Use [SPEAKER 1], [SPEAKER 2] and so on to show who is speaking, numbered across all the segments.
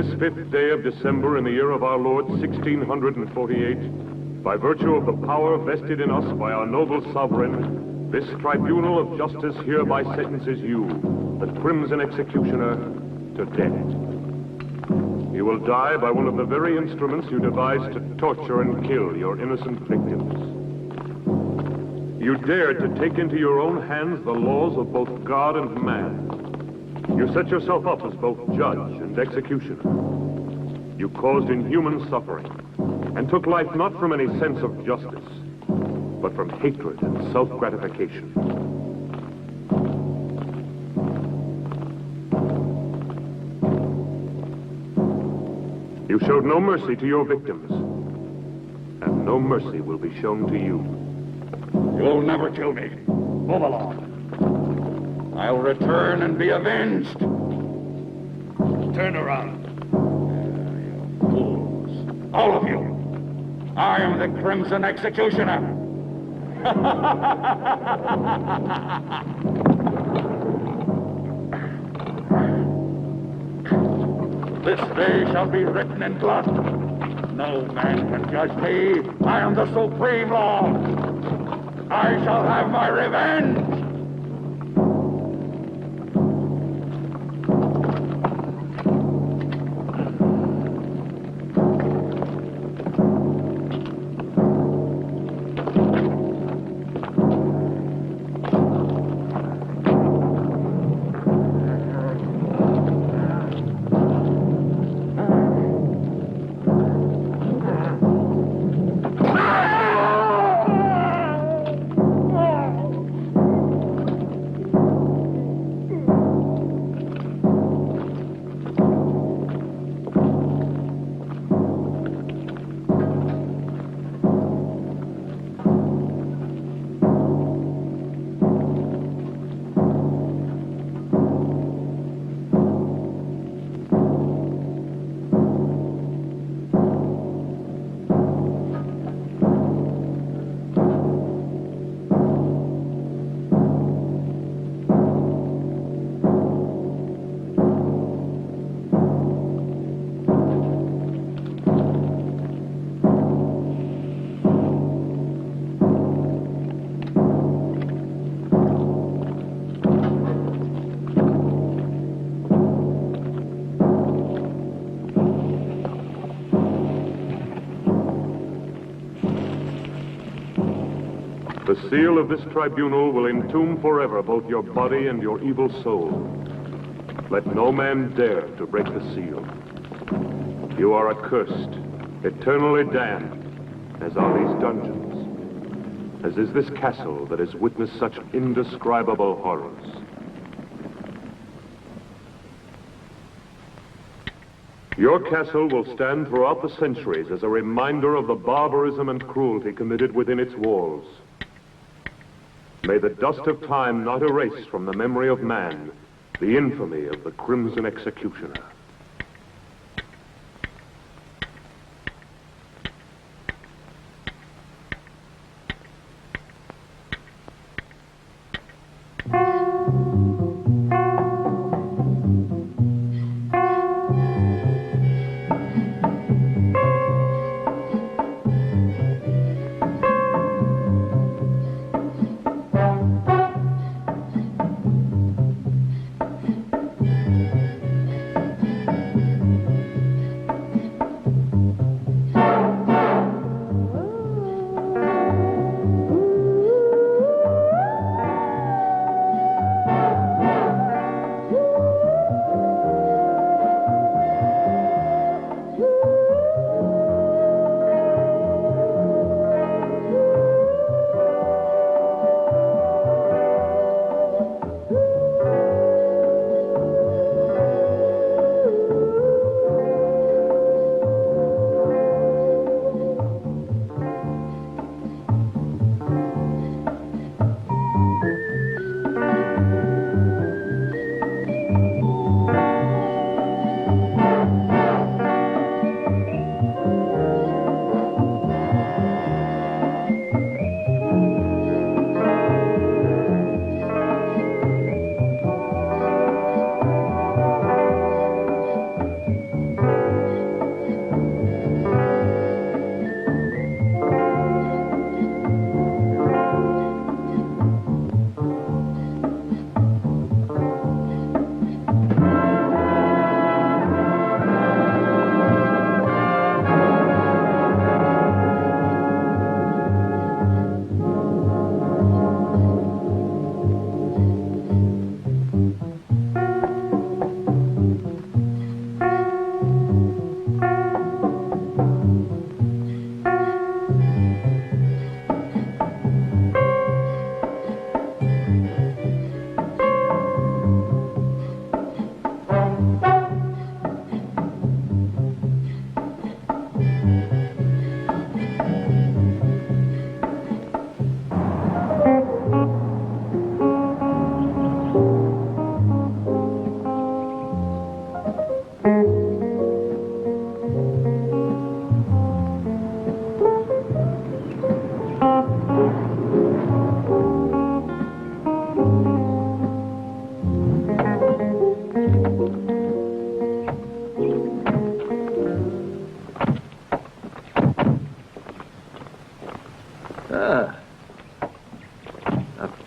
[SPEAKER 1] this 5th day of December in the year of our Lord 1648, by virtue of the power vested in us by our noble sovereign, this tribunal of justice hereby sentences you, the crimson executioner, to death. You will die by one of the very instruments you devised to torture and kill your innocent victims. You dared to take into your own hands the laws of both God and man. You set yourself up as both judge and executioner. You caused inhuman suffering and took life not from any sense of justice, but from hatred and self-gratification. You showed no mercy to your victims, and no mercy will be shown to you.
[SPEAKER 2] You'll never kill me. Move along. I'll return and be avenged.
[SPEAKER 3] Turn around.
[SPEAKER 2] You fools. All of you. I am the Crimson Executioner. This day shall be written in blood. No man can judge me. I am the supreme law. I shall have my revenge.
[SPEAKER 1] The seal of this tribunal will entomb forever both your body and your evil soul. Let no man dare to break the seal. You are accursed, eternally damned, as are these dungeons, as is this castle that has witnessed such indescribable horrors. Your castle will stand throughout the centuries as a reminder of the barbarism and cruelty committed within its walls. May the dust of time not erase from the memory of man the infamy of the Crimson Executioner.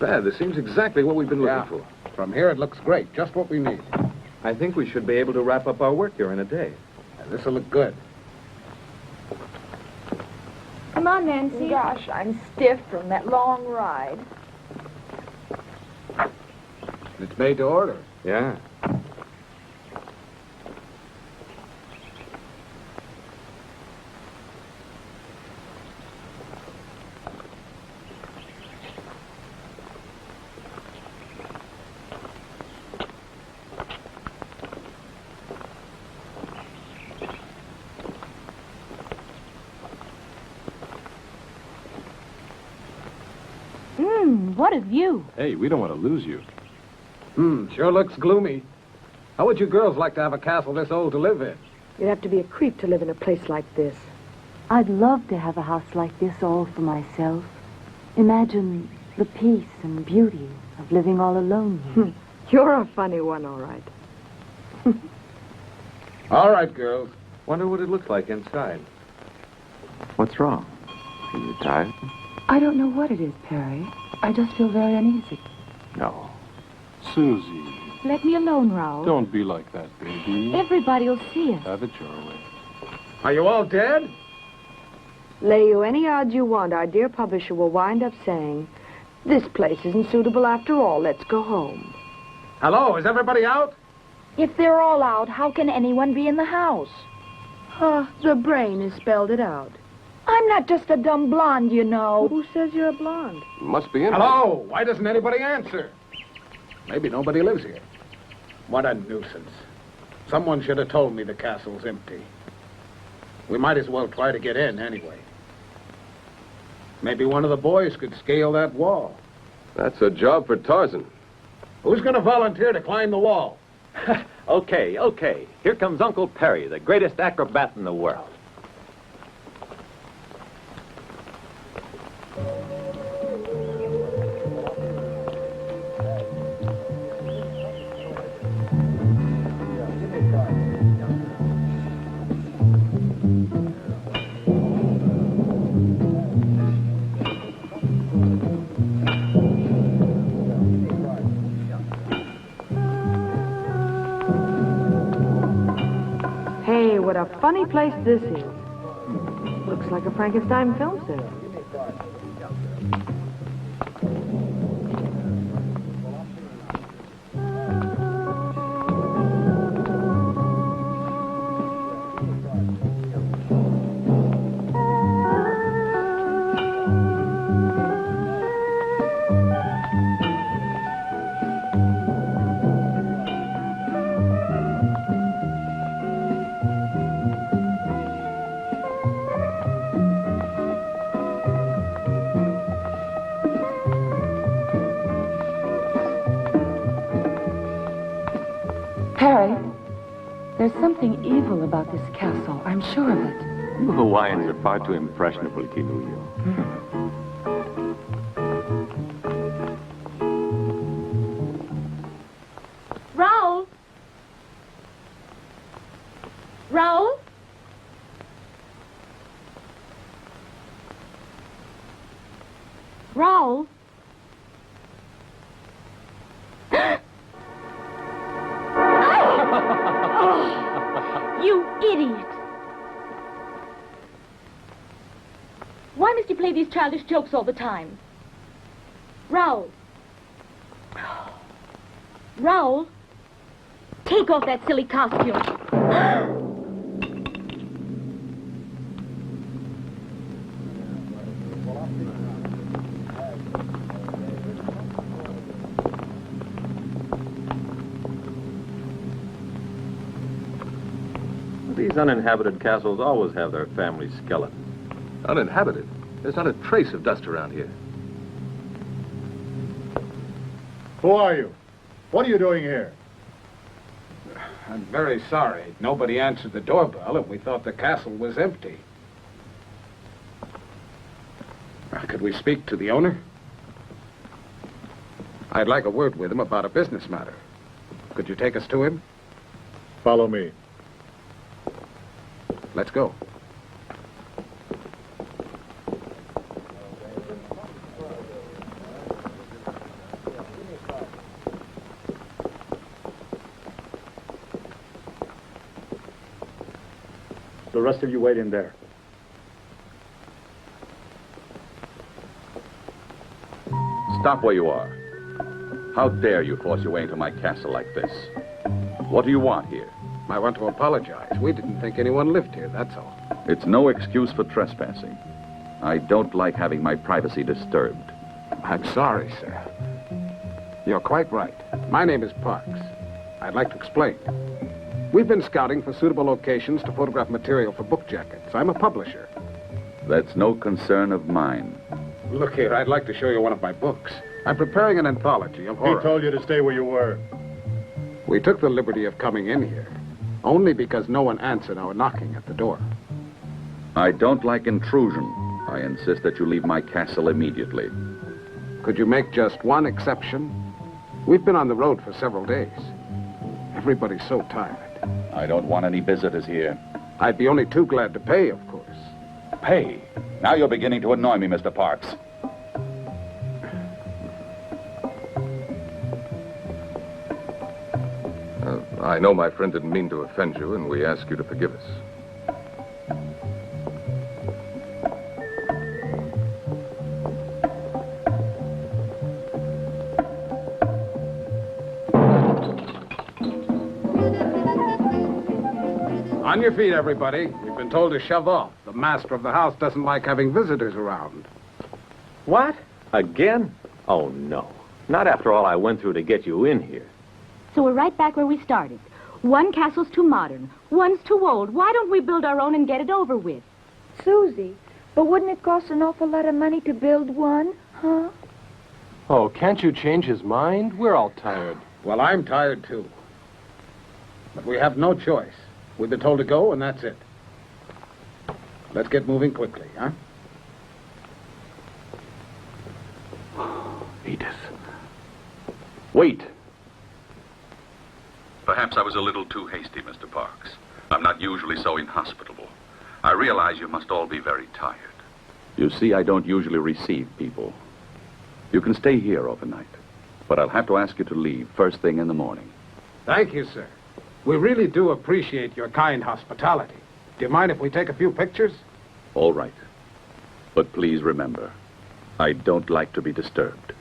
[SPEAKER 4] bad. This seems exactly what we've been looking for.
[SPEAKER 5] From here, it looks great. Just what we need.
[SPEAKER 4] I think we should be able to wrap up our work here in a day.
[SPEAKER 5] This'll look good.
[SPEAKER 6] Come on, Nancy.
[SPEAKER 7] Gosh, I'm stiff from that long ride.
[SPEAKER 5] It's made to order.
[SPEAKER 4] Yeah.
[SPEAKER 6] What a view.
[SPEAKER 8] Hey, we don't want to lose you.
[SPEAKER 5] Sure looks gloomy. How would you girls like to have a castle this old to live in?
[SPEAKER 7] You'd have to be a creep to live in a place like this.
[SPEAKER 9] I'd love to have a house like this all for myself. Imagine the peace and beauty of living all alone here.
[SPEAKER 7] You're a funny one, all right.
[SPEAKER 5] All right, girls.
[SPEAKER 4] Wonder what it looks like inside.
[SPEAKER 8] What's wrong? Are you tired?
[SPEAKER 9] I don't know what it is, Perry. I just feel very uneasy.
[SPEAKER 8] No. Susie,
[SPEAKER 9] Let me alone, Raoul.
[SPEAKER 8] don't be like that, baby.
[SPEAKER 9] Everybody will see us.
[SPEAKER 8] Have it your way.
[SPEAKER 5] Are you all dead?
[SPEAKER 7] Lay you any odds you want, our dear publisher will wind up saying, this place isn't suitable after all, let's go home.
[SPEAKER 5] Hello, is everybody out?
[SPEAKER 6] If they're all out, how can anyone be in the house?
[SPEAKER 7] The brain has spelled it out.
[SPEAKER 6] I'm not just a dumb blonde, you know.
[SPEAKER 7] Who says you're a blonde?
[SPEAKER 8] Must be in.
[SPEAKER 5] Hello, why doesn't anybody answer? Maybe nobody lives here. What a nuisance. Someone should have told me the castle's empty. We might as well try to get in anyway. Maybe one of the boys could scale that wall.
[SPEAKER 8] That's a job for Tarzan.
[SPEAKER 5] Who's going to volunteer to climb the wall?
[SPEAKER 10] Okay. Here comes Uncle Perry, the greatest acrobat in the world.
[SPEAKER 7] Hey, what a funny place this is. Looks like a Frankenstein film set.
[SPEAKER 9] Perry, there's something evil about this castle. I'm sure of it.
[SPEAKER 10] You Hawaiians are far too impressionable, Kinuyo.
[SPEAKER 6] Raoul? Raoul? Raoul? You idiot! Why must you play these childish jokes all the time? Raoul! Raoul! Take off that silly costume!
[SPEAKER 10] These uninhabited castles always have their family skeleton.
[SPEAKER 4] Uninhabited? There's not a trace of dust around here.
[SPEAKER 3] Who are you? What are you doing here?
[SPEAKER 5] I'm very sorry. Nobody answered the doorbell, and we thought the castle was empty. Could we speak to the owner? I'd like a word with him about a business matter. Could you take us to him?
[SPEAKER 3] Follow me.
[SPEAKER 5] Let's go.
[SPEAKER 3] rest of you wait in there.
[SPEAKER 11] Stop where you are. How dare you force your way into my castle like this? What do you want here?
[SPEAKER 5] I want to apologize. We didn't think anyone lived here, that's all.
[SPEAKER 11] It's no excuse for trespassing. I don't like having my privacy disturbed.
[SPEAKER 5] I'm sorry, sir. You're quite right. My name is Parks. I'd like to explain. We've been scouting for suitable locations to photograph material for book jackets. I'm a publisher.
[SPEAKER 11] That's no concern of mine.
[SPEAKER 5] Look here, I'd like to show you one of my books. I'm preparing an anthology of horror.
[SPEAKER 3] He told you to stay where you were.
[SPEAKER 5] We took the liberty of coming in here, only because no one answered our knocking at the door.
[SPEAKER 11] I don't like intrusion. I insist that you leave my castle immediately.
[SPEAKER 5] Could you make just one exception? We've been on the road for several days. Everybody's so tired.
[SPEAKER 11] I don't want any visitors here.
[SPEAKER 5] I'd be only too glad to pay, of course.
[SPEAKER 11] Pay? Now you're beginning to annoy me, Mr. Parks.
[SPEAKER 4] I know my friend didn't mean to offend you, and we ask you to forgive us.
[SPEAKER 5] On your feet, everybody. We've been told to shove off. The master of the house doesn't like having visitors around.
[SPEAKER 10] What? Again? Oh, no. Not after all I went through to get you in here.
[SPEAKER 6] So we're right back where we started. One castle's too modern, one's too old. Why don't we build our own and get it over with?
[SPEAKER 7] Susie, but wouldn't it cost an awful lot of money to build one, huh?
[SPEAKER 12] Oh, can't you change his mind? We're all tired.
[SPEAKER 5] Well, I'm tired, too. But we have no choice. We've been told to go, and that's it. Let's get moving quickly, huh?
[SPEAKER 4] Edith.
[SPEAKER 11] Wait. Perhaps I was a little too hasty, Mr. Parks. I'm not usually so inhospitable. I realize you must all be very tired. You see, I don't usually receive people. You can stay here overnight, but I'll have to ask you to leave first thing in the morning.
[SPEAKER 5] Thank you, sir. We really do appreciate your kind hospitality. Do you mind if we take a few pictures?
[SPEAKER 11] All right. But please remember, I don't like to be disturbed.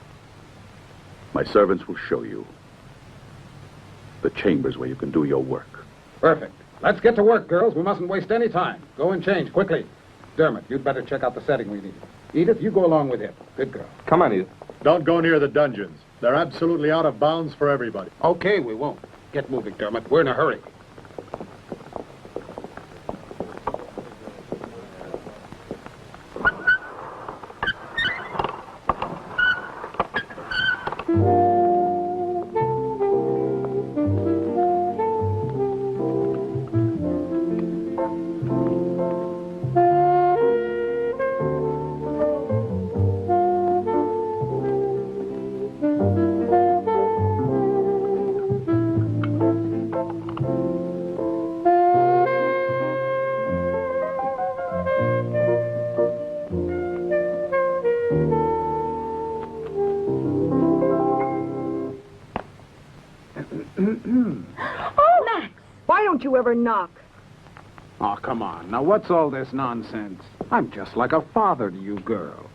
[SPEAKER 11] My servants will show you the chambers where you can do your work.
[SPEAKER 5] Perfect. Let's get to work, girls. We mustn't waste any time. Go and change, quickly. Dermot, you'd better check out the setting we need. Edith, you go along with him. Good girl.
[SPEAKER 12] Come on, Edith.
[SPEAKER 3] Don't go near the dungeons. They're absolutely out of bounds for everybody.
[SPEAKER 5] Okay, we won't. Get moving, Dermot. We're in a hurry.
[SPEAKER 6] Oh, Max!
[SPEAKER 7] Why don't you ever knock?
[SPEAKER 5] Oh, come on. Now, what's all this nonsense? I'm just like a father to you girls.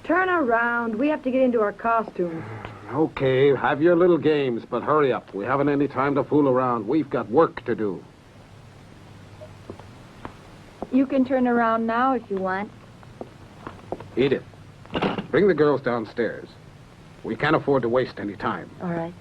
[SPEAKER 7] Turn around. We have to get into our costumes.
[SPEAKER 5] Okay, have your little games, but hurry up. We haven't any time to fool around. We've got work to do.
[SPEAKER 9] You can turn around now if you want.
[SPEAKER 5] Edith, bring the girls downstairs. We can't afford to waste any time.
[SPEAKER 9] All right.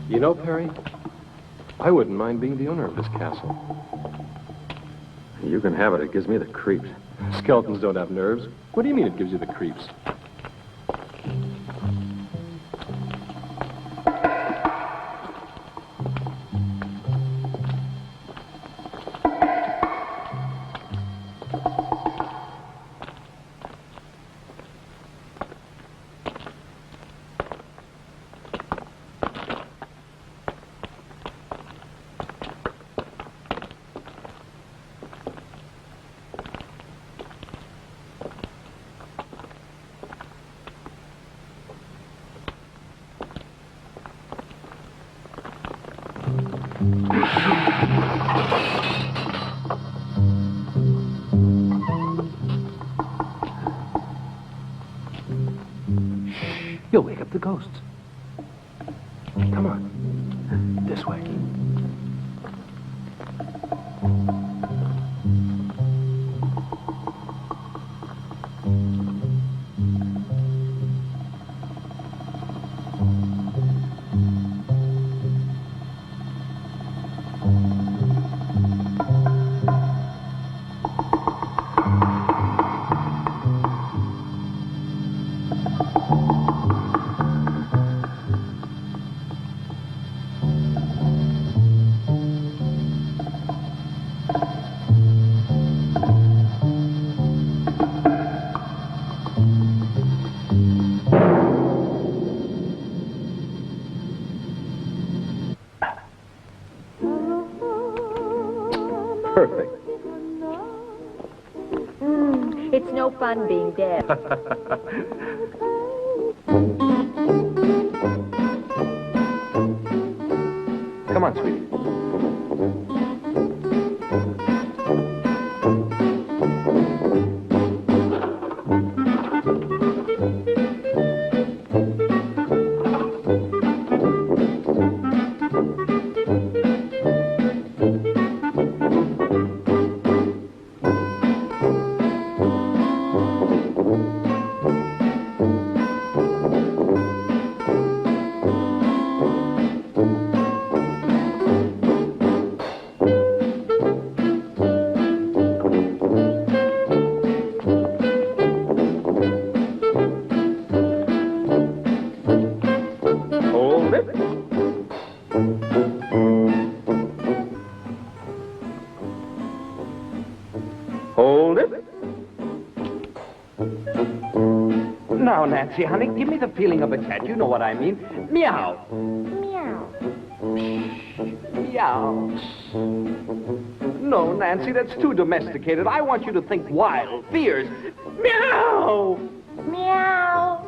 [SPEAKER 12] You know, Perry, I wouldn't mind being the owner of this castle.
[SPEAKER 4] You can have it. It gives me the creeps.
[SPEAKER 12] Skeletons don't have nerves. What do you mean it gives you the creeps? You'll wake up the ghosts. Come on. This way.
[SPEAKER 10] Perfect.
[SPEAKER 13] It's no fun being dead.
[SPEAKER 12] Come on, sweetie.
[SPEAKER 10] Hold it. Hold it.
[SPEAKER 14] Now, Nancy, honey, give me the feeling of a cat. You know what I mean. Meow.
[SPEAKER 13] Meow.
[SPEAKER 14] Meow. No, Nancy, that's too domesticated. I want you to think wild, fierce. Meow.
[SPEAKER 13] Meow.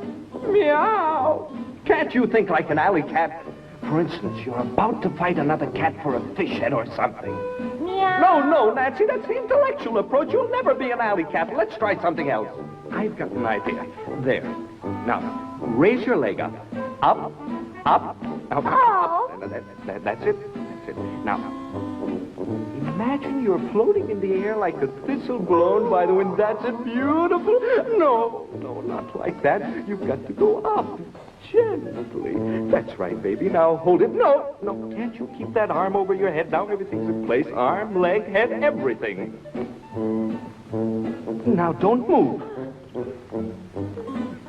[SPEAKER 14] Meow. Can't you think like an alley cat? For instance, you're about to fight another cat for a fish head or something.
[SPEAKER 13] Meow.
[SPEAKER 14] No, Nancy, that's the intellectual approach. You'll never be an alley cat. Let's try something else. I've got an idea. There. Now, raise your leg up. Up, up, up,
[SPEAKER 13] Oh.
[SPEAKER 14] up. That's it. That's it. Now, imagine you're floating in the air like a thistle blown by the wind. That's it. Beautiful. No, not like that. You've got to go up. Gently. That's right, baby. Now, hold it. No. Can't you keep that arm over your head? Now everything's in place. Arm, leg, head, everything. Now, don't move.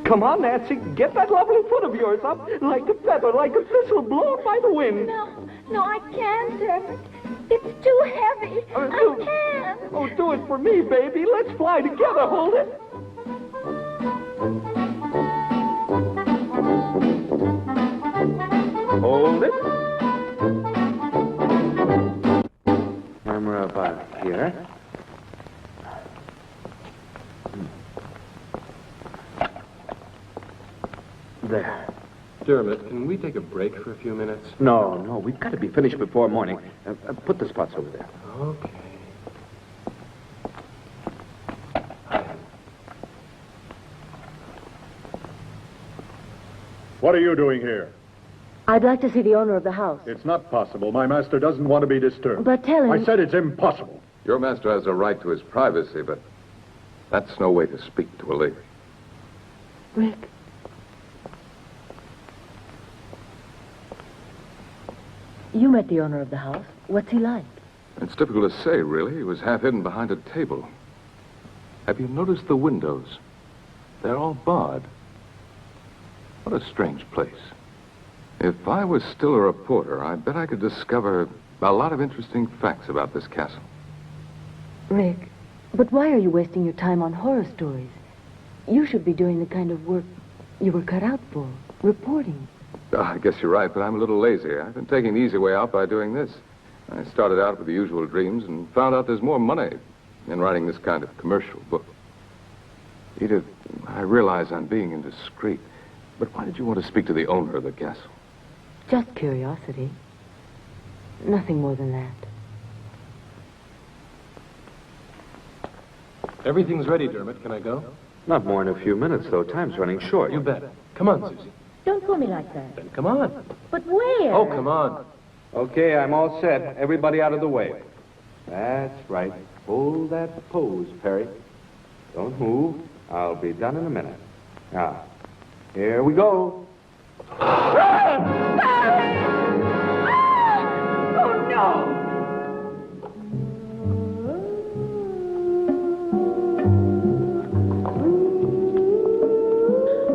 [SPEAKER 14] Come on, Nancy. Get that lovely foot of yours up like a feather, like a thistle blown by the wind.
[SPEAKER 13] No, I can't, Herbert. It's too heavy. I can't.
[SPEAKER 14] Oh, do it for me, baby. Let's fly together. Hold it. Hold it.
[SPEAKER 8] Armor about here.
[SPEAKER 14] There.
[SPEAKER 12] Dermot, can we take a break for a few minutes?
[SPEAKER 14] No, we've got to be finished before morning. Put the spots over there.
[SPEAKER 12] Okay.
[SPEAKER 3] What are you doing here?
[SPEAKER 9] I'd like to see the owner of the house.
[SPEAKER 3] It's not possible. My master doesn't want to be disturbed.
[SPEAKER 9] But tell him...
[SPEAKER 3] I said it's impossible.
[SPEAKER 4] Your master has a right to his privacy, but that's no way to speak to a lady.
[SPEAKER 9] Rick. You met the owner of the house. What's he like?
[SPEAKER 4] It's difficult to say, really. He was half hidden behind a table. Have you noticed the windows? They're all barred. What a strange place. If I was still a reporter, I bet I could discover a lot of interesting facts about this castle.
[SPEAKER 9] Rick, but why are you wasting your time on horror stories? You should be doing the kind of work you were cut out for, reporting.
[SPEAKER 4] I guess you're right, but I'm a little lazy. I've been taking the easy way out by doing this. I started out with the usual dreams and found out there's more money in writing this kind of commercial book. Edith, I realize I'm being indiscreet, but why did you want to speak to the owner of the castle?
[SPEAKER 9] Just curiosity. Nothing more than that.
[SPEAKER 12] Everything's ready, Dermot. Can I go?
[SPEAKER 14] Not more than a few minutes, though. Time's running short.
[SPEAKER 12] You bet. Come on, Susie.
[SPEAKER 6] Don't pull me like that.
[SPEAKER 12] Then come on.
[SPEAKER 6] But where?
[SPEAKER 12] Oh, come on.
[SPEAKER 14] Okay, I'm all set. Everybody out of the way. That's right. Hold that pose, Perry. Don't move. I'll be done in a minute. Now, here we go.
[SPEAKER 13] Oh, no!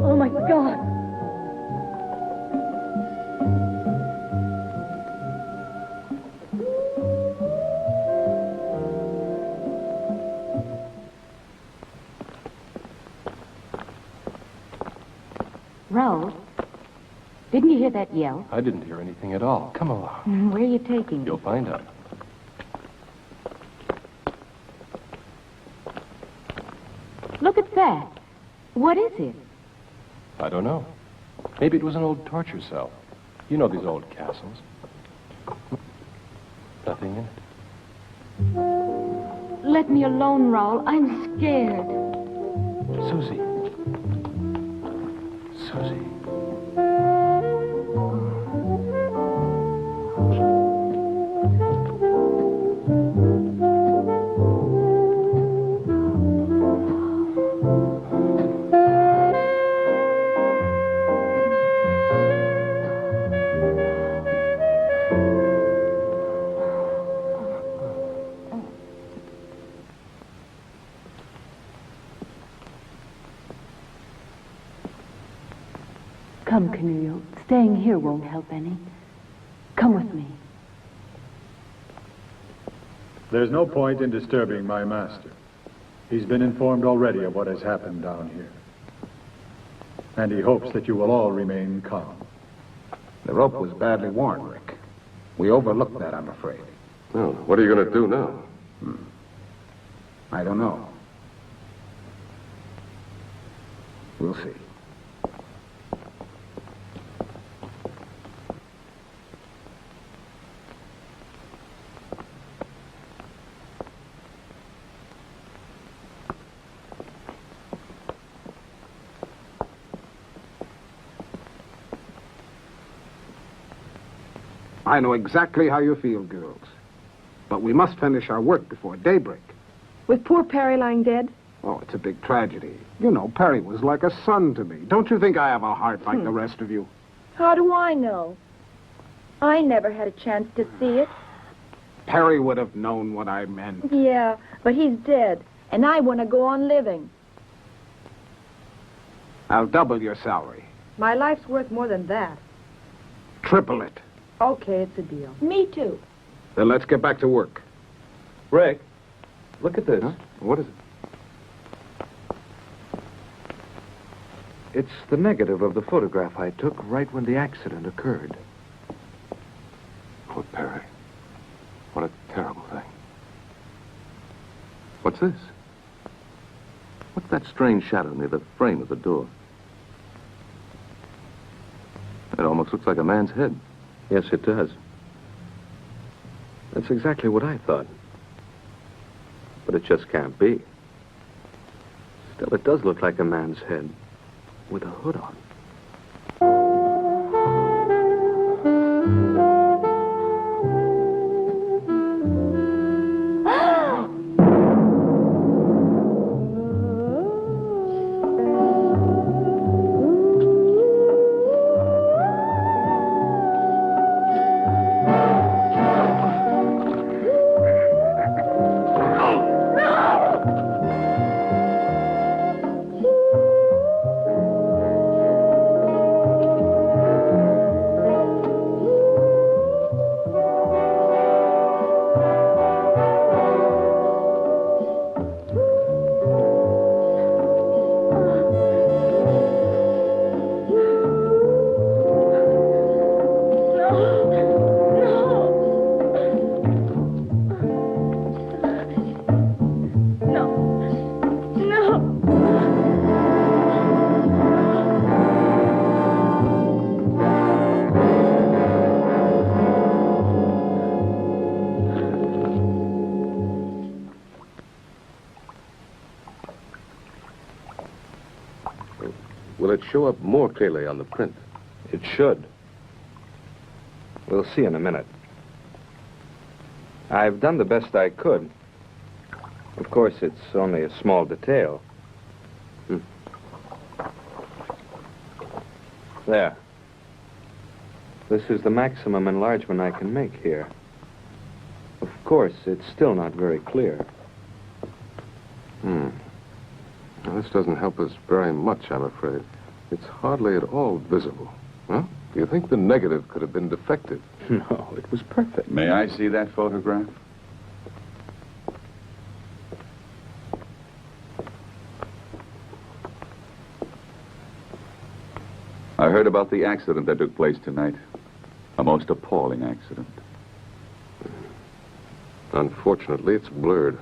[SPEAKER 6] Oh, my God. Raoul, didn't you hear that yell?
[SPEAKER 12] I didn't hear anything at all. Come along.
[SPEAKER 6] Where are you taking me?
[SPEAKER 12] You'll find out.
[SPEAKER 6] Look at that. What is it?
[SPEAKER 12] I don't know. Maybe it was an old torture cell. You know these old castles. Nothing in it.
[SPEAKER 6] Let me alone, Raoul. I'm scared.
[SPEAKER 12] Susie. Susie.
[SPEAKER 9] Come, Camillo. Staying here won't help any. Come with me.
[SPEAKER 3] There's no point in disturbing my master. He's been informed already of what has happened down here. And he hopes that you will all remain calm.
[SPEAKER 5] The rope was badly worn, Rick. We overlooked that, I'm afraid.
[SPEAKER 4] Well, what are you going to do now?
[SPEAKER 5] I don't know. We'll see. I know exactly how you feel, girls. But we must finish our work before daybreak.
[SPEAKER 7] With poor Perry lying dead?
[SPEAKER 5] Oh, it's a big tragedy. You know, Perry was like a son to me. Don't you think I have a heart like the rest of you?
[SPEAKER 13] How do I know? I never had a chance to see it.
[SPEAKER 5] Perry would have known what I meant.
[SPEAKER 13] Yeah, but he's dead, and I want to go on living.
[SPEAKER 5] I'll double your salary.
[SPEAKER 7] My life's worth more than that.
[SPEAKER 5] Triple it.
[SPEAKER 7] Okay, it's a deal.
[SPEAKER 13] Me too.
[SPEAKER 5] Then let's get back to work.
[SPEAKER 14] Rick, look at this.
[SPEAKER 4] Huh? What is it?
[SPEAKER 14] It's the negative of the photograph I took right when the accident occurred.
[SPEAKER 4] Poor Perry. What a terrible thing. What's this? What's that strange shadow near the frame of the door? It almost looks like a man's head.
[SPEAKER 10] Yes, it does. That's exactly what I thought. But it just can't be. Still, it does look like a man's head with a hood on. show up more clearly on the print.
[SPEAKER 14] It should. We'll see in a minute. I've done the best I could. Of course, it's only a small detail. There. This is the maximum enlargement I can make here. Of course, it's still not very clear.
[SPEAKER 4] Now, this doesn't help us very much, I'm afraid. It's hardly at all visible. Huh? Do you think the negative could have been defective?
[SPEAKER 14] No, it was perfect.
[SPEAKER 11] May I see that photograph? I heard about the accident that took place tonight. A most appalling accident.
[SPEAKER 4] Unfortunately, it's blurred.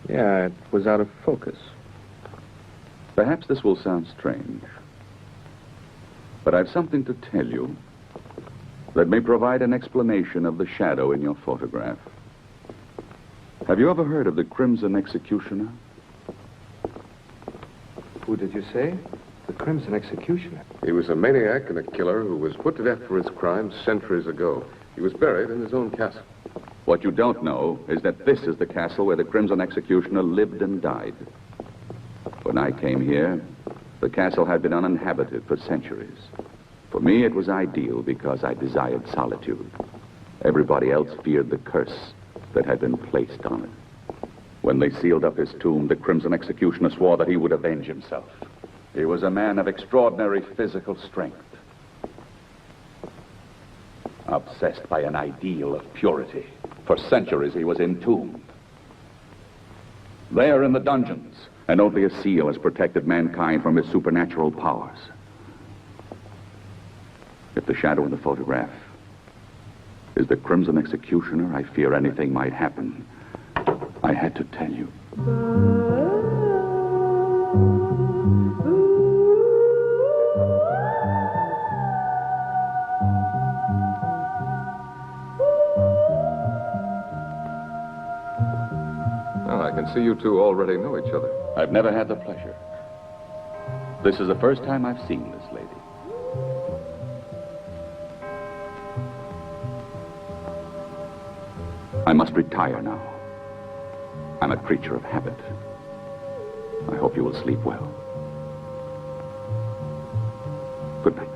[SPEAKER 14] Yeah, it was out of focus.
[SPEAKER 11] Perhaps this will sound strange, but I've something to tell you that may provide an explanation of the shadow in your photograph. Have you ever heard of the Crimson Executioner?
[SPEAKER 14] Who did you say? The Crimson Executioner.
[SPEAKER 4] He was a maniac and a killer who was put to death for his crimes centuries ago. He was buried in his own castle.
[SPEAKER 11] What you don't know is that this is the castle where the Crimson Executioner lived and died. When I came here, the castle had been uninhabited for centuries. For me, it was ideal because I desired solitude. Everybody else feared the curse that had been placed on it. When they sealed up his tomb, the Crimson Executioner swore that he would avenge himself. He was a man of extraordinary physical strength, obsessed by an ideal of purity. For centuries, he was entombed. There in the dungeons, and only a seal has protected mankind from his supernatural powers. If the shadow in the photograph is the Crimson Executioner, I fear anything might happen. I had to tell you.
[SPEAKER 4] Well, I can see you two already know each other.
[SPEAKER 11] I've never had the pleasure. This is the first time I've seen this lady. I must retire now. I'm a creature of habit. I hope you will sleep well. Good night.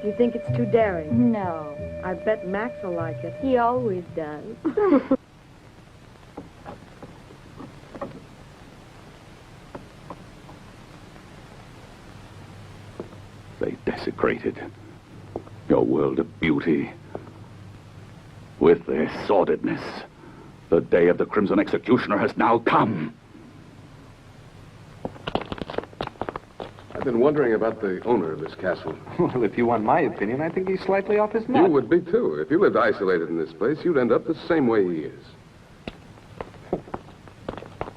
[SPEAKER 7] Do you think it's too daring?
[SPEAKER 6] No.
[SPEAKER 7] I bet Max will like it.
[SPEAKER 6] He always does.
[SPEAKER 11] They desecrated your world of beauty with their sordidness. The day of the Crimson Executioner has now come.
[SPEAKER 4] I've been wondering about the owner of this castle.
[SPEAKER 14] Well, if you want my opinion, I think he's slightly off his nut.
[SPEAKER 4] You would be, too. If you lived isolated in this place, you'd end up the same way he is.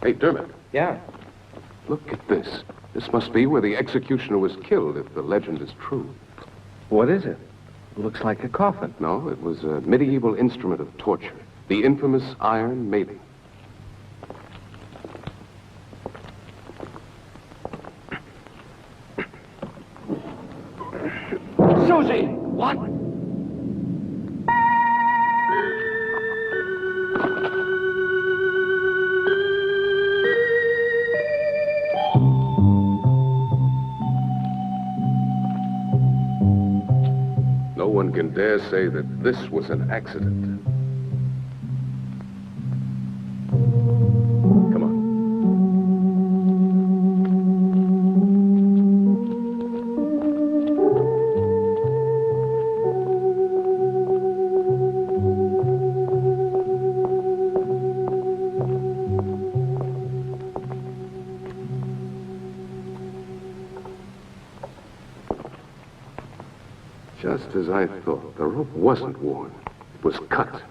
[SPEAKER 4] Hey, Dermot.
[SPEAKER 14] Yeah?
[SPEAKER 4] Look at this. This must be where the executioner was killed, if the legend is true.
[SPEAKER 14] What is it? It looks like a coffin.
[SPEAKER 4] No, it was a medieval instrument of torture. The infamous iron maiding.
[SPEAKER 2] Susie! What?
[SPEAKER 4] No one can dare say that this was an accident. Come on. Just as I thought, the rope wasn't worn.
[SPEAKER 15] was cut.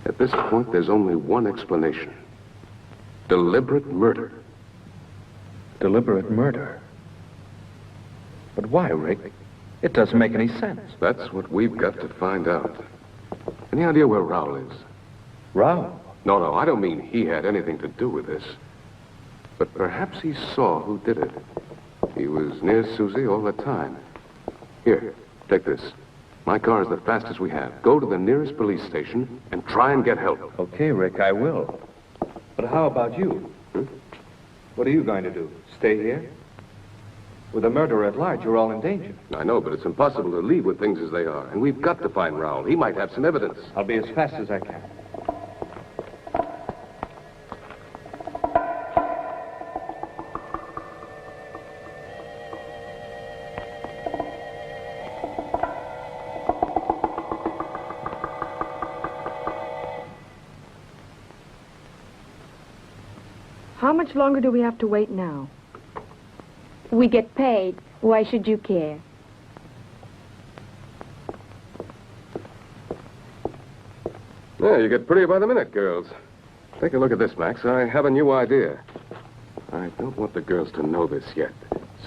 [SPEAKER 15] At this point, there's only one explanation. Deliberate murder.
[SPEAKER 12] Deliberate murder? But why, Rick? It doesn't make any sense.
[SPEAKER 15] That's what we've got to find out. Any idea where Raoul is?
[SPEAKER 12] Raoul?
[SPEAKER 15] No, I don't mean he had anything to do with this. But perhaps he saw who did it. He was near Susie all the time. Here, take this. My car is the fastest we have. Go to the nearest police station and try and get help.
[SPEAKER 12] Okay, Rick, I will. But how about you? What are you going to do? Stay here? With a murderer at large, you're all in danger.
[SPEAKER 15] I know, but it's impossible to leave with things as they are. And we've got to find Raoul. He might have some evidence.
[SPEAKER 12] I'll be as fast as I can.
[SPEAKER 7] How much longer do we have to wait now?
[SPEAKER 6] We get paid. Why should you care?
[SPEAKER 15] Yeah, you get prettier by the minute, girls. Take a look at this, Max. I have a new idea. I don't want the girls to know this yet.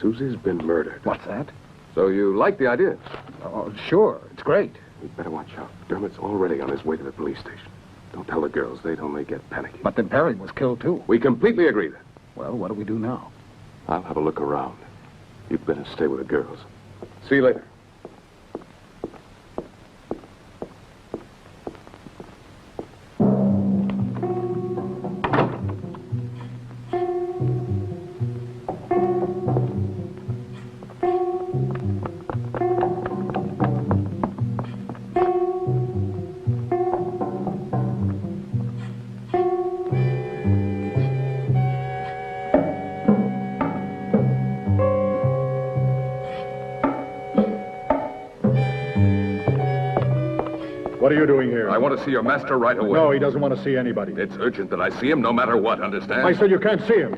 [SPEAKER 15] Susie's been murdered.
[SPEAKER 5] What's that?
[SPEAKER 15] So you like the idea?
[SPEAKER 5] Oh, sure. It's great.
[SPEAKER 15] We'd better watch out. Dermot's already on his way to the police station. Don't tell the girls. They'd only get panicky.
[SPEAKER 5] But then Perry was killed, too.
[SPEAKER 15] We completely agree then.
[SPEAKER 5] Well, what do we do now?
[SPEAKER 15] I'll have a look around. You'd better stay with the girls. See you later.
[SPEAKER 3] What are you doing here?
[SPEAKER 4] I want to see your master right away.
[SPEAKER 3] No, he doesn't want to see anybody.
[SPEAKER 4] It's urgent that I see him no matter what, understand?
[SPEAKER 3] I said you can't see him.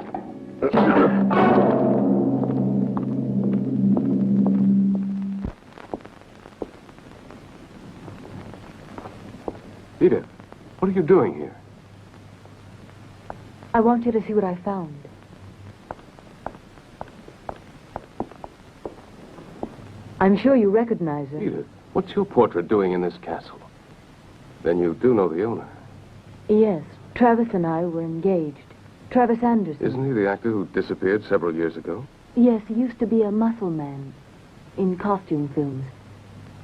[SPEAKER 15] Edith, what are you doing here?
[SPEAKER 9] I want you to see what I found. I'm sure you recognize it.
[SPEAKER 15] Edith, what's your portrait doing in this castle? Then you do know the owner.
[SPEAKER 9] Yes, Travis and I were engaged. Travis Anderson.
[SPEAKER 15] Isn't he the actor who disappeared several years ago?
[SPEAKER 9] Yes, he used to be a muscle man in costume films.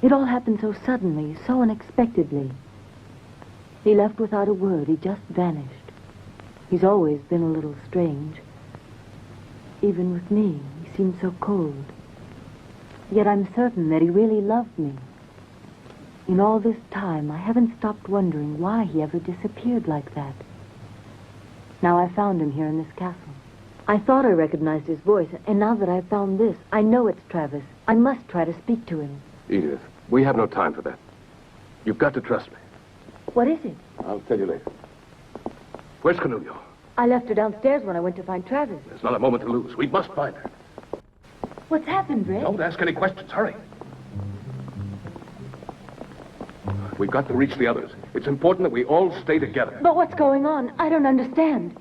[SPEAKER 9] It all happened so suddenly, so unexpectedly. He left without a word. He just vanished. He's always been a little strange. Even with me, he seemed so cold. Yet I'm certain that he really loved me. In all this time, I haven't stopped wondering why he ever disappeared like that. Now I found him here in this castle. I thought I recognized his voice, and now that I've found this, I know it's Travis. I must try to speak to him.
[SPEAKER 15] Edith, we have no time for that. You've got to trust me.
[SPEAKER 9] What is it?
[SPEAKER 15] I'll tell you later. Where's Canulio?
[SPEAKER 9] I left her downstairs when I went to find Travis.
[SPEAKER 15] There's not a moment to lose. We must find her.
[SPEAKER 9] What's happened, Rick?
[SPEAKER 15] Don't ask any questions. Hurry. We've got to reach the others. It's important that we all stay together.
[SPEAKER 9] But what's going on? I don't understand.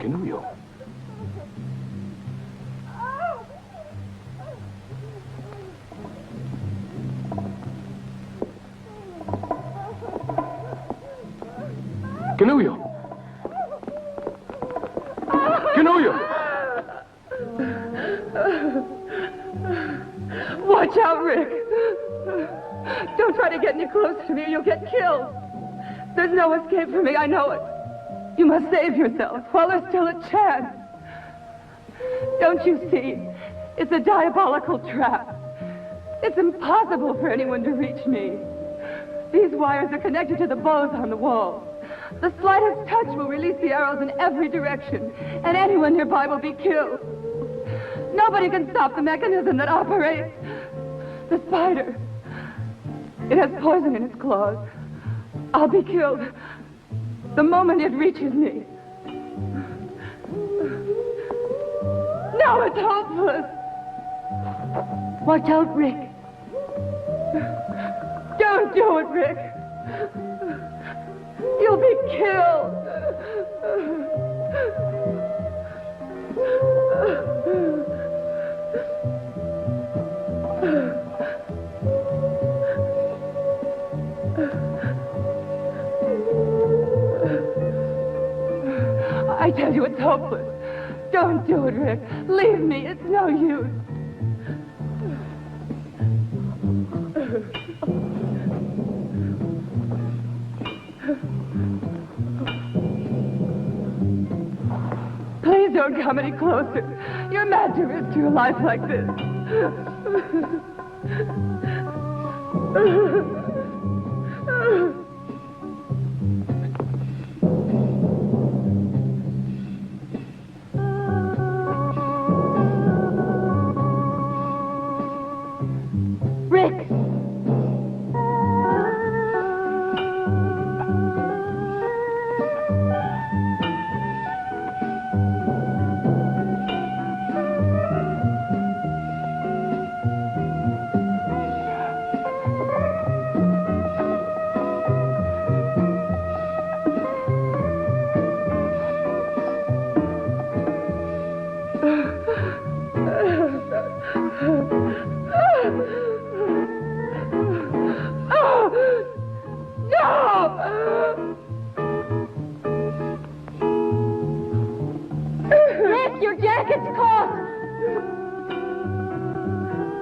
[SPEAKER 15] Canulio. Canulio. Canulio.
[SPEAKER 16] Watch out, Rick. Don't try to get any closer to me or you'll get killed. There's no escape for me, I know it. You must save yourself while there's still a chance. Don't you see? It's a diabolical trap. It's impossible for anyone to reach me. These wires are connected to the bows on the wall. The slightest touch will release the arrows in every direction, and anyone nearby will be killed. Nobody can stop the mechanism that operates. The spider. It has poison in its claws. I'll be killed the moment it reaches me. Now it's hopeless.
[SPEAKER 9] Watch out, Rick.
[SPEAKER 16] Don't do it, Rick. You'll be killed. I tell you, it's hopeless. Don't do it, Rick. Leave me. It's no use. Please don't come any closer. You're mad to risk your life like this.
[SPEAKER 9] Rick!
[SPEAKER 13] Rick, your jacket's caught!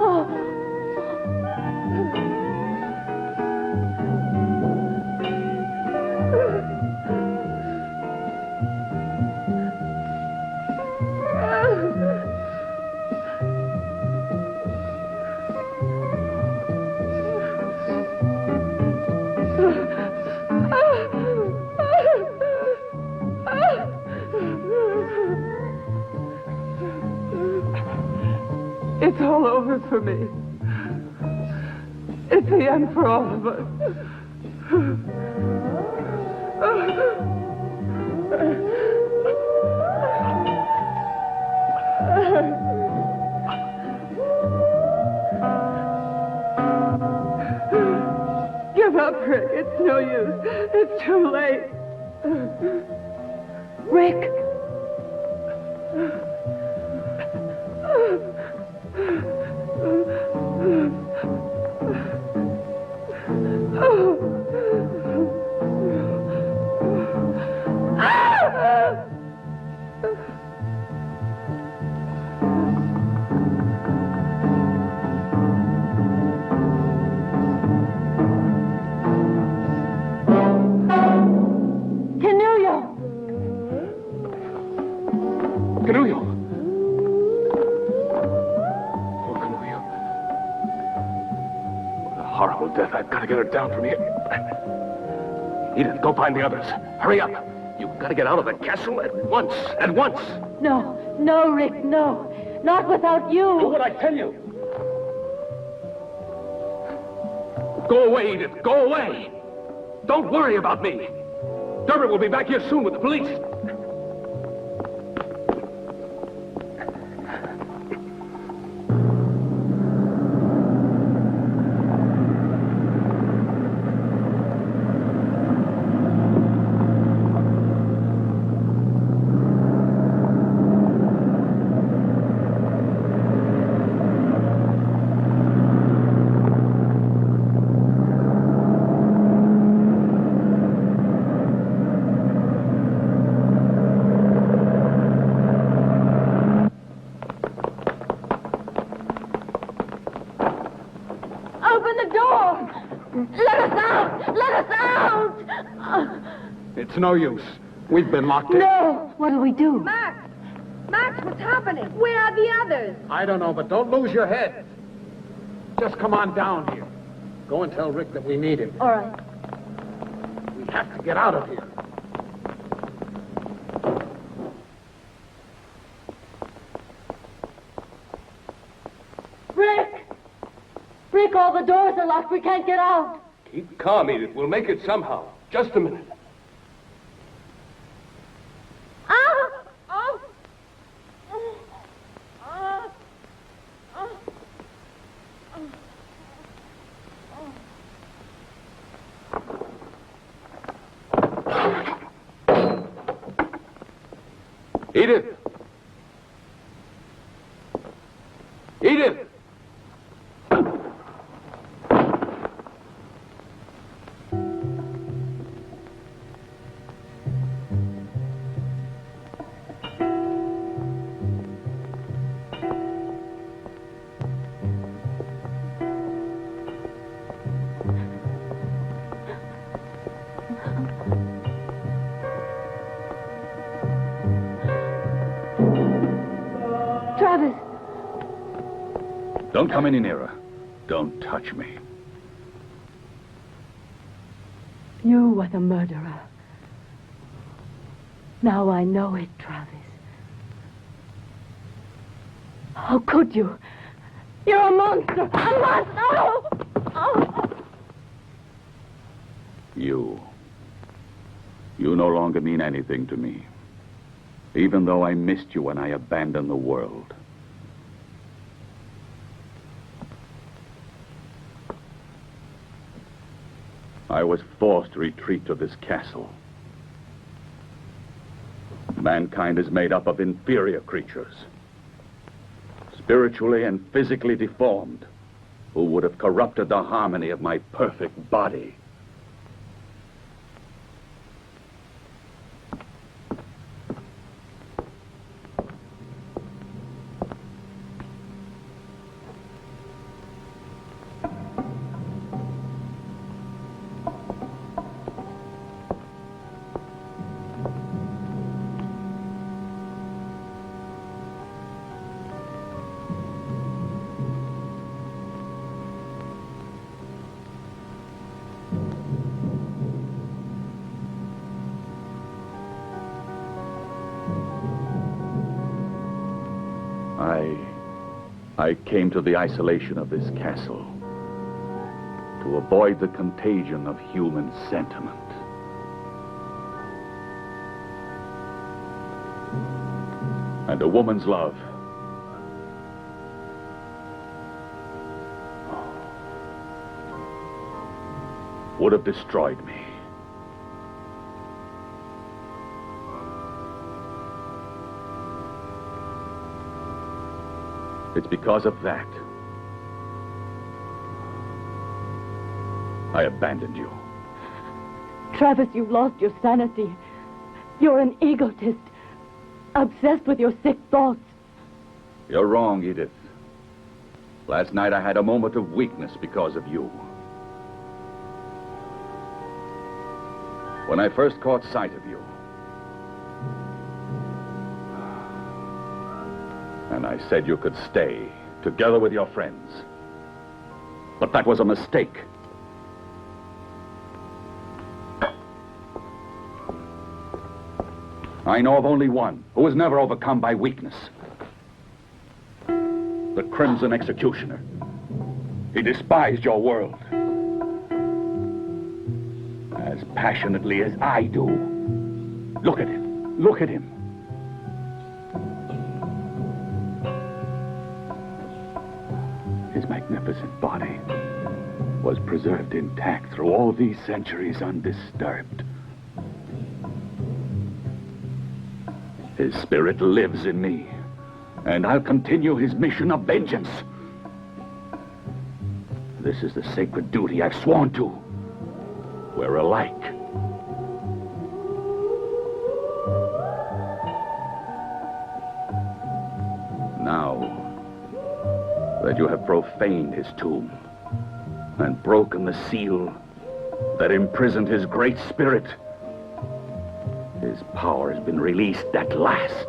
[SPEAKER 13] Oh.
[SPEAKER 16] It's all over for me. It's the end for all of us. Give up, Rick. It's no use. It's too late.
[SPEAKER 9] Rick!
[SPEAKER 15] Canullo! Poor Canullo. What a horrible death. I've got to get her down from here. Edith, go find the others. Hurry up. You've got to get out of the castle at once. At once.
[SPEAKER 9] No, no, Rick, no. Not without you.
[SPEAKER 15] Do what I tell you. Go away, Edith. Go away. Don't worry about me. Dermot will be back here soon with the police.
[SPEAKER 5] It's no use. We've been locked in.
[SPEAKER 9] No! What'll we do?
[SPEAKER 7] Max! Max, what's happening? Where are the others?
[SPEAKER 5] I don't know, but don't lose your head. Just come on down here. Go and tell Rick that we need him.
[SPEAKER 9] All right.
[SPEAKER 5] We have to get out of here.
[SPEAKER 9] Rick! Rick, all the doors are locked. We can't get out.
[SPEAKER 15] Keep calm, Edith. We'll make it somehow. Just a minute. Edith! Edith!
[SPEAKER 9] Travis!
[SPEAKER 11] Don't come any nearer. Don't touch me.
[SPEAKER 9] You were the murderer. Now I know it, Travis. How could you? You're a monster! A monster! Oh! Oh!
[SPEAKER 11] You no longer mean anything to me. Even though I missed you when I abandoned the world. I was forced to retreat to this castle. Mankind is made up of inferior creatures, spiritually and physically deformed, who would have corrupted the harmony of my perfect body. I came to the isolation of this castle to avoid the contagion of human sentiment. And a woman's love would have destroyed me. It's because of that I abandoned you.
[SPEAKER 9] Travis, you've lost your sanity. You're an egotist, obsessed with your sick thoughts.
[SPEAKER 11] You're wrong, Edith. Last night I had a moment of weakness because of you. When I first caught sight of you, and I said you could stay, together with your friends. But that was a mistake. I know of only one who was never overcome by weakness. The Crimson Executioner. He despised your world. As passionately as I do. Look at him. Look at him. His magnificent body was preserved intact through all these centuries undisturbed. His spirit lives in me, and I'll continue his mission of vengeance. This is the sacred duty I've sworn to. We're alike. Now that you have profaned his tomb and broken the seal that imprisoned his great spirit, his power has been released at last.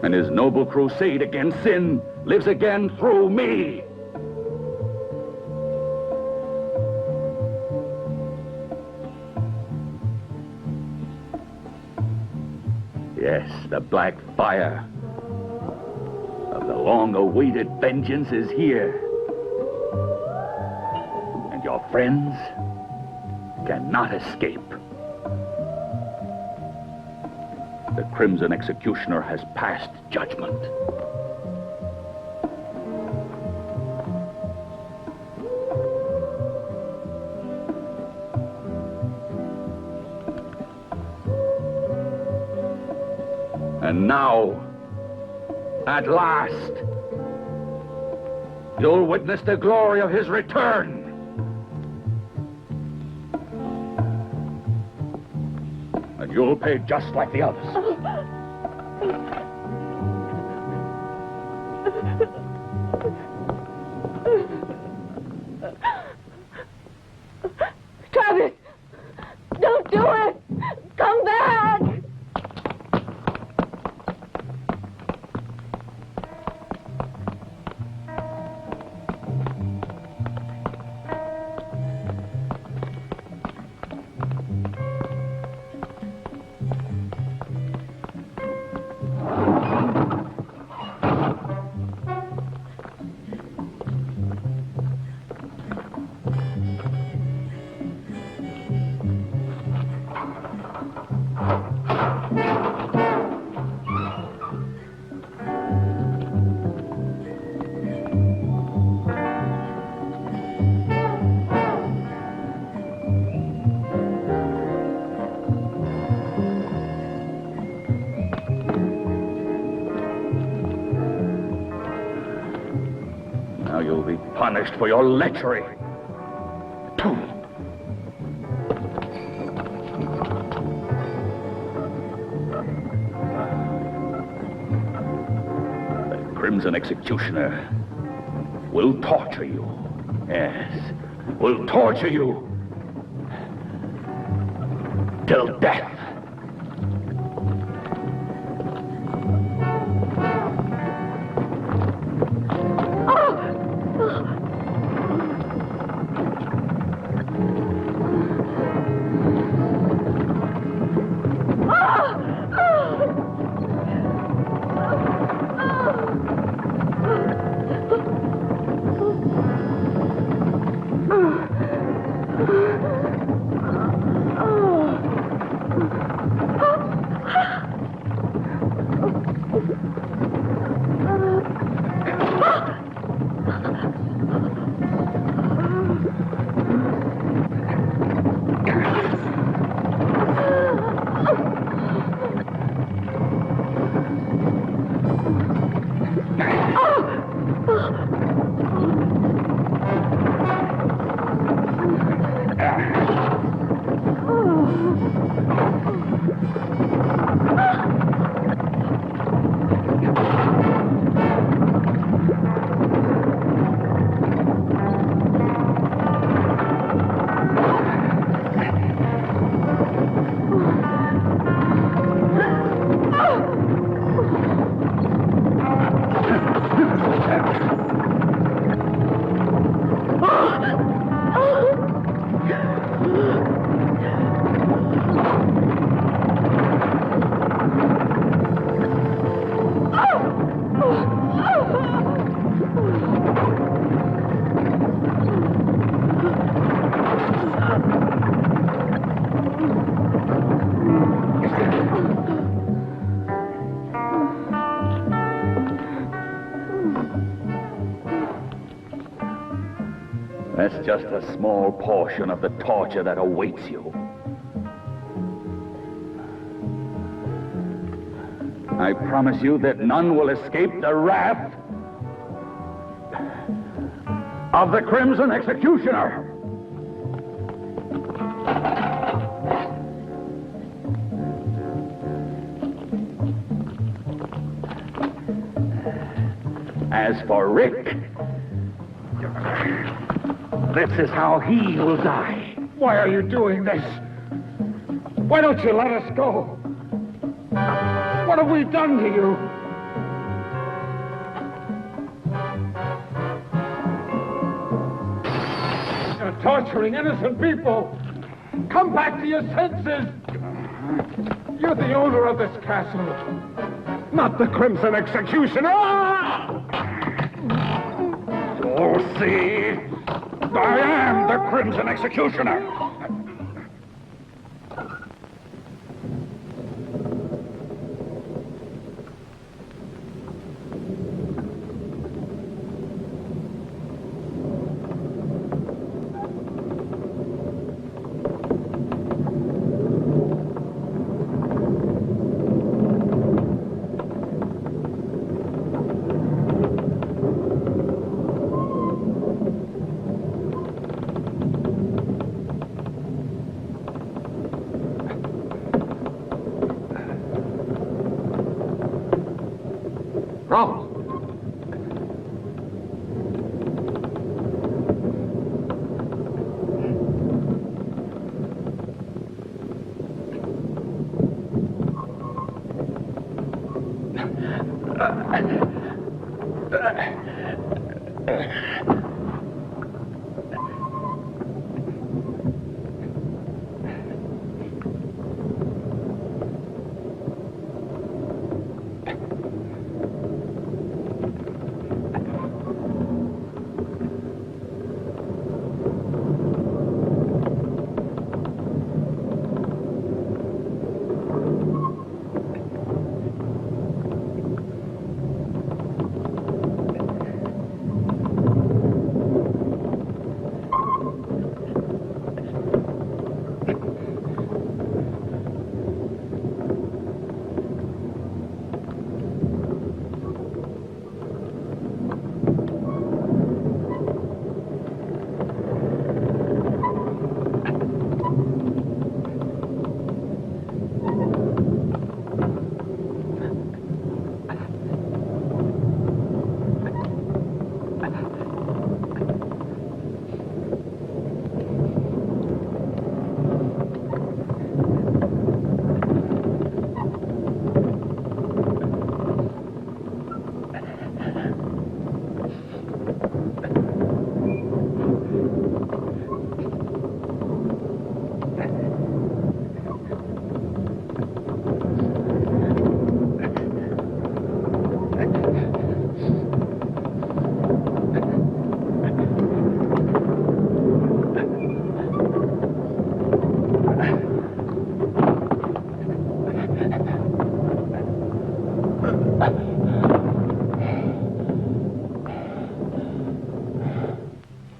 [SPEAKER 11] And his noble crusade against sin lives again through me. Yes, the black fire of the long-awaited vengeance is here. And your friends cannot escape. The Crimson Executioner has passed judgment.
[SPEAKER 2] And now, at last, you'll witness the glory of his return. And you'll pay just like the others.
[SPEAKER 13] Travis! Don't do it! Come back!
[SPEAKER 2] Now you'll be punished for your lechery. The Crimson Executioner will torture you. Yes, will torture you till death. That's just a small portion of the torture that awaits you. I promise you that none will escape the wrath of the Crimson Executioner. As for Rick, this is how he will die.
[SPEAKER 5] Why are you doing this? Why don't you let us go? What have we done to you? You're torturing innocent people. Come back to your senses. You're the owner of this castle, not the Crimson Executioner.
[SPEAKER 2] You'll see. I am the Crimson Executioner.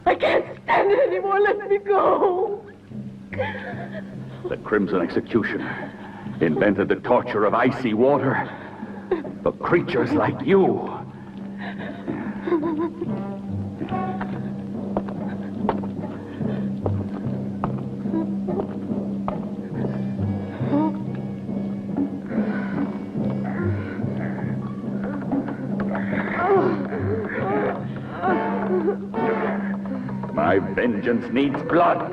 [SPEAKER 16] I can't stand it anymore. Let me go.
[SPEAKER 11] The Crimson Executioner invented the torture of icy water for creatures like you. My vengeance needs blood.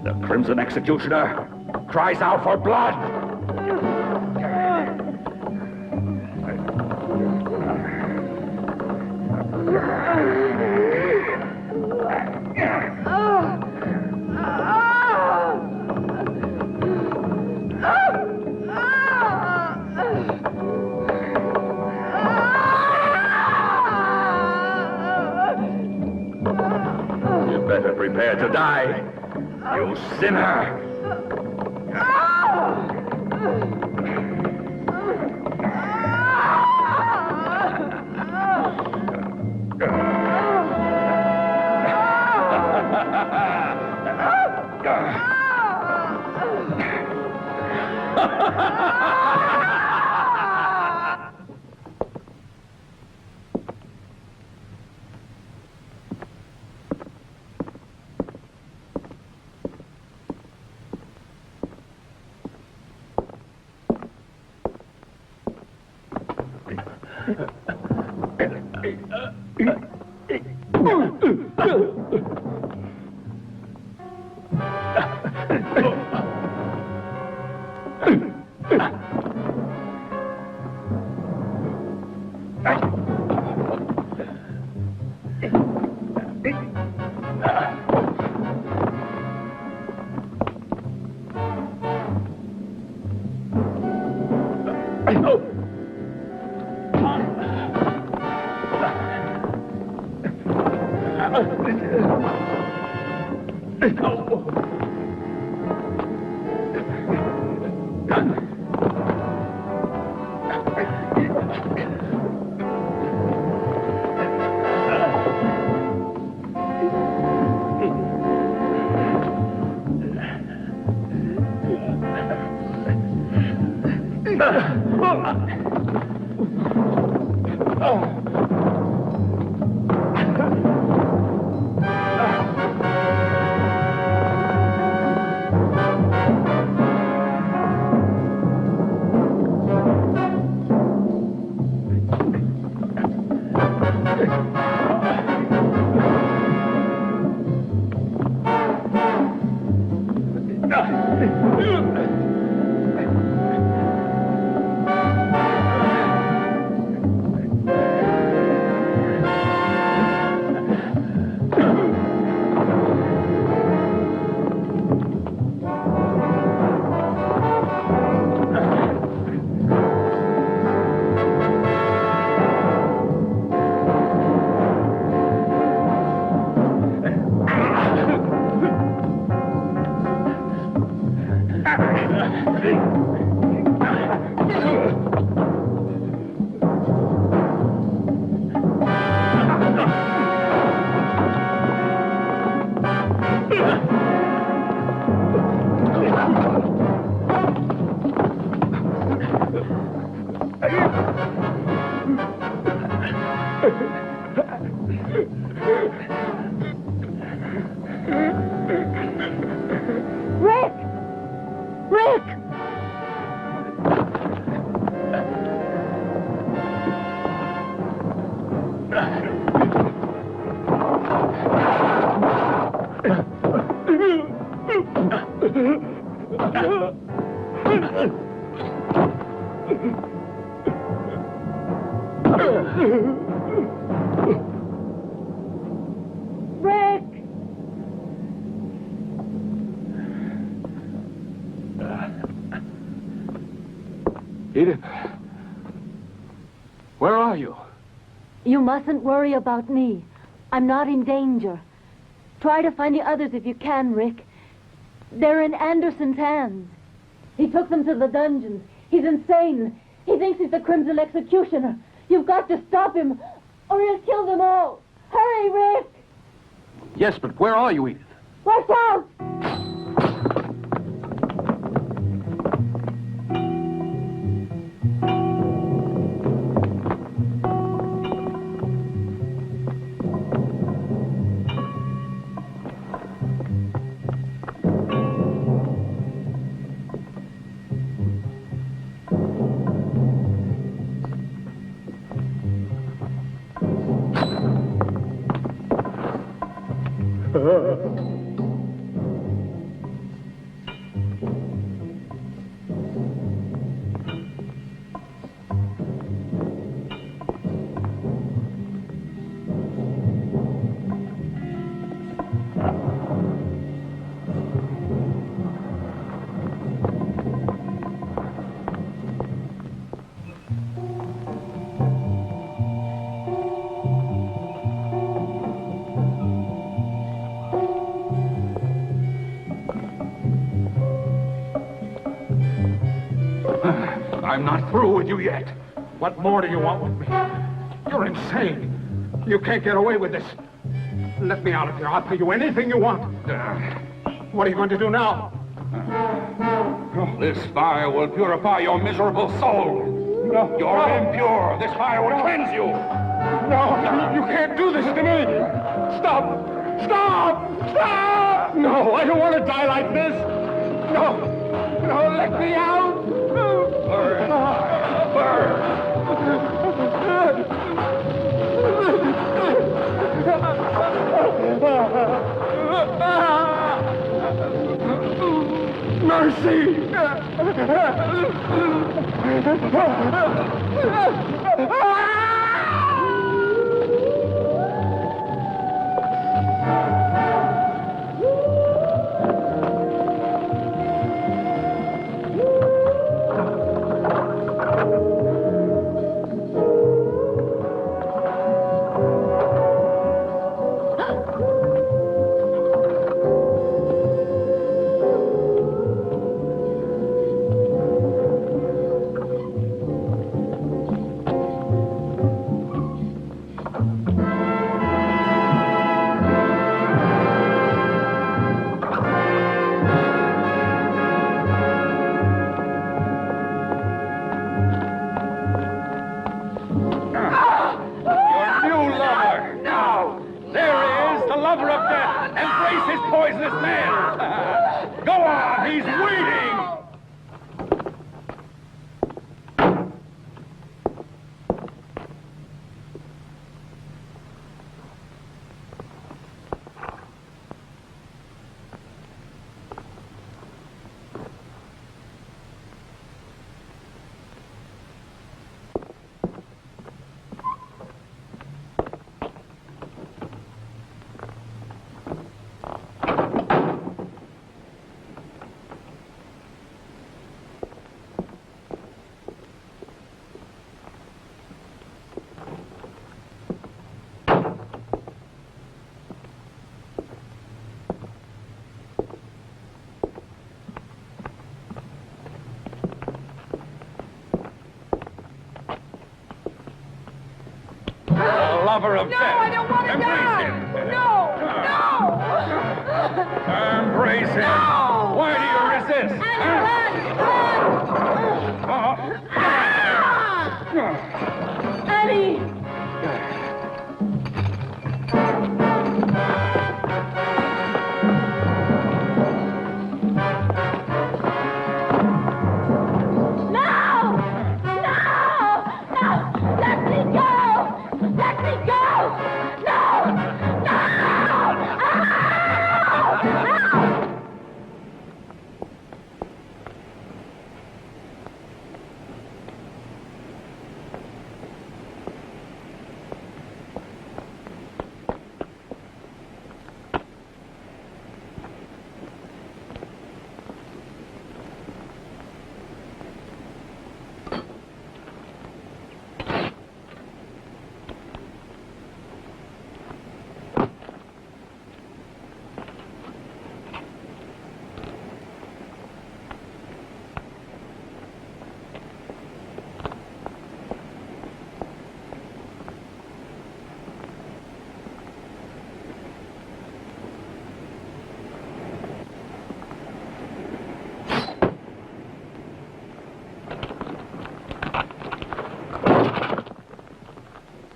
[SPEAKER 11] The Crimson Executioner cries out for blood. You better prepare to die, you sinner.
[SPEAKER 9] Rick! Rick! Rick!
[SPEAKER 4] Edith. Where are you?
[SPEAKER 9] You mustn't worry about me. I'm not in danger. Try to find the others if you can, Rick. They're in Anderson's hands. He took them to the dungeons. He's insane. He thinks he's the Crimson Executioner. You've got to stop him, or he'll kill them all. Hurry, Rick!
[SPEAKER 4] Yes, but where are you, Edith?
[SPEAKER 9] Watch out!
[SPEAKER 2] I'm not through with you yet. What more do you want with me? You're insane. You can't get away with this. Let me out of here. I'll pay you anything you want. What are you going to do now?
[SPEAKER 11] This fire will purify your miserable soul.
[SPEAKER 2] No.
[SPEAKER 11] You're impure. This fire will cleanse you.
[SPEAKER 2] No, you can't do this to me. Stop! Stop! Stop! No, I don't want to die like this. No. No, let me out.
[SPEAKER 11] Burn. Burn.
[SPEAKER 2] Mercy!
[SPEAKER 11] Embrace his poisonous nails. Go on, he's waiting. Lover of
[SPEAKER 16] no,
[SPEAKER 11] death.
[SPEAKER 16] I don't want to die. No, no.
[SPEAKER 11] Embrace him.
[SPEAKER 16] No.
[SPEAKER 11] Why do you resist?
[SPEAKER 16] And run.
[SPEAKER 13] Annie!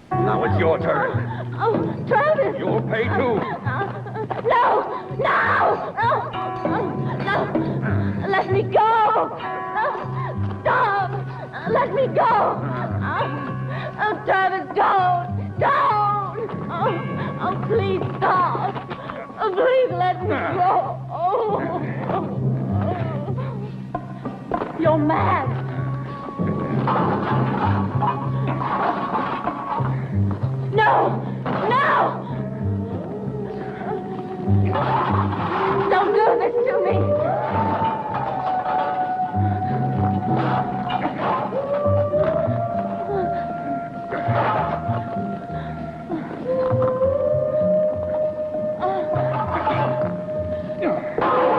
[SPEAKER 2] Now it's your turn.
[SPEAKER 13] Oh, Travis!
[SPEAKER 2] You'll pay too.
[SPEAKER 13] No! No! No! Let me go! Stop! Let me go! Oh, Travis, don't! Don't! Oh, please stop! Oh, please let me go! You're mad! No! No! Don't do this to me!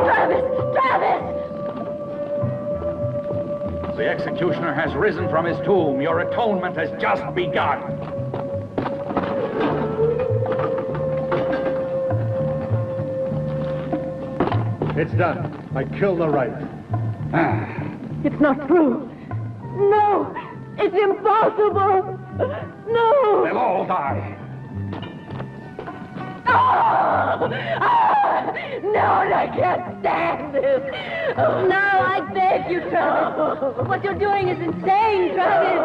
[SPEAKER 13] Travis! Travis!
[SPEAKER 2] The executioner has risen from his tomb. Your atonement has just begun.
[SPEAKER 3] It's done. I killed the right.
[SPEAKER 13] It's not true. No! It's impossible! No!
[SPEAKER 2] They'll all die.
[SPEAKER 13] No, I can't stand this. No, I beg you, Travis. What you're doing is insane, Travis.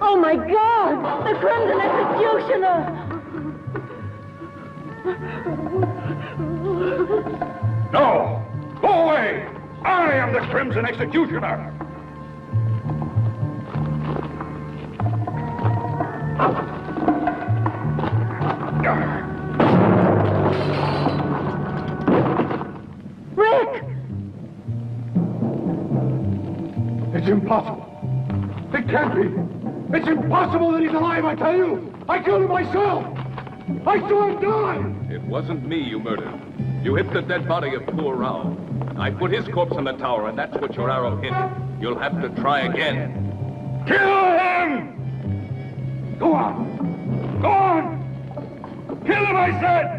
[SPEAKER 13] Oh, my God! The Crimson Executioner!
[SPEAKER 2] No! Go away! I am the Crimson Executioner!
[SPEAKER 13] Rick!
[SPEAKER 3] It's impossible. It can't be. It's impossible that he's alive, I tell you. I killed him myself. I saw him die.
[SPEAKER 4] It wasn't me you murdered. You hit the dead body of poor Rao. I put his corpse in the tower, and that's what your arrow hit. You'll have to try again.
[SPEAKER 2] Kill him! Go on! Go on! Kill him, I said!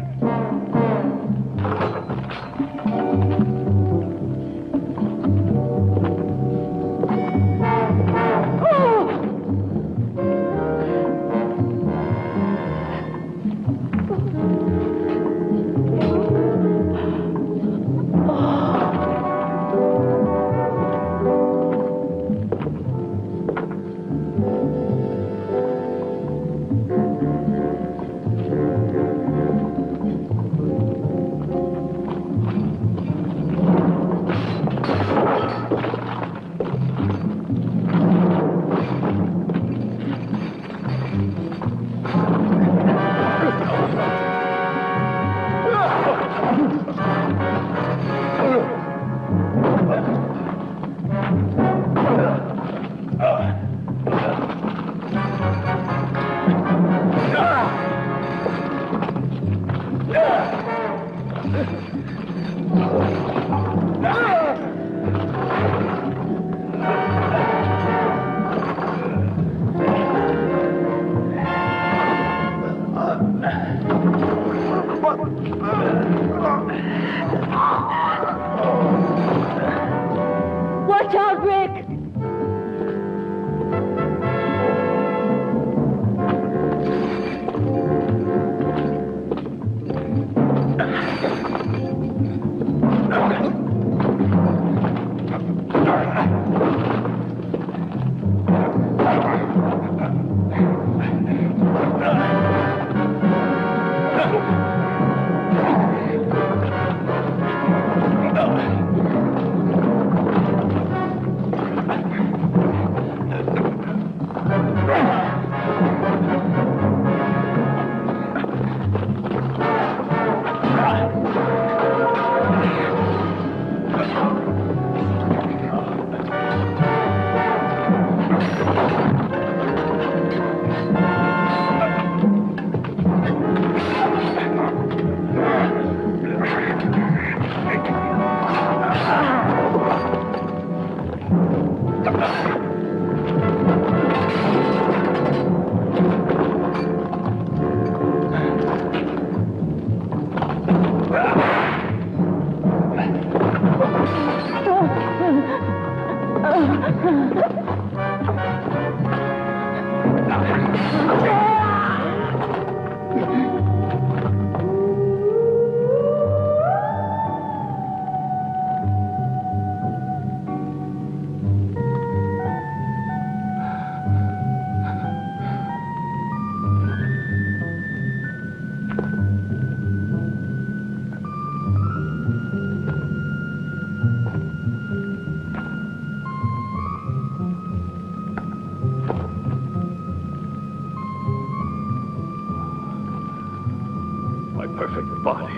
[SPEAKER 11] My perfect body.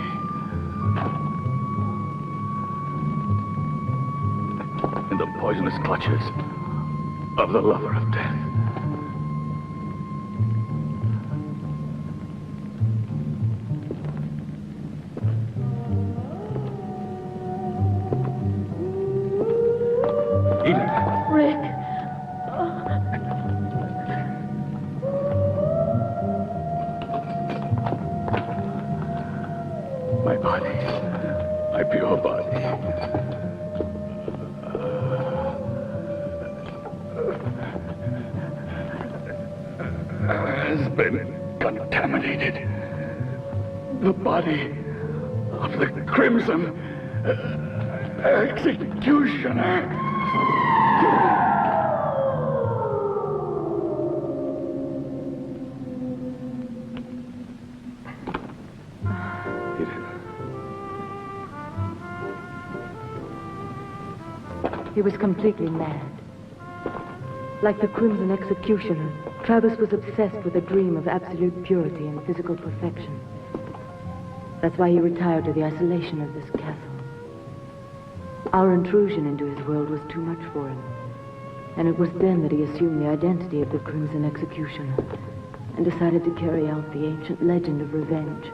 [SPEAKER 11] In the poisonous clutches of the lover of death.
[SPEAKER 13] Rick.
[SPEAKER 11] My body. My pure body. Has been contaminated. The body of the Crimson Executioner.
[SPEAKER 9] He was completely mad. Like the Crimson Executioner, Travis was obsessed with a dream of absolute purity and physical perfection. That's why he retired to the isolation of this castle. Our intrusion into his world was too much for him. And it was then that he assumed the identity of the Crimson Executioner and decided to carry out the ancient legend of revenge.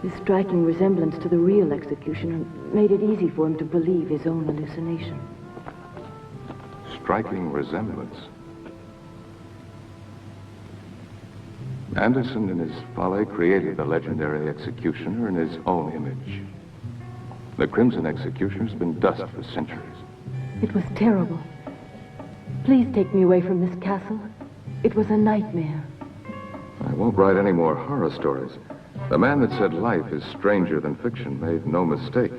[SPEAKER 9] His striking resemblance to the real executioner made it easy for him to believe his own hallucination.
[SPEAKER 15] Striking resemblance. Anderson, in his folly, created the legendary executioner in his own image. The Crimson Executioner's been dust for centuries.
[SPEAKER 9] It was terrible. Please take me away from this castle. It was a nightmare.
[SPEAKER 15] I won't write any more horror stories. The man that said life is stranger than fiction made no mistake.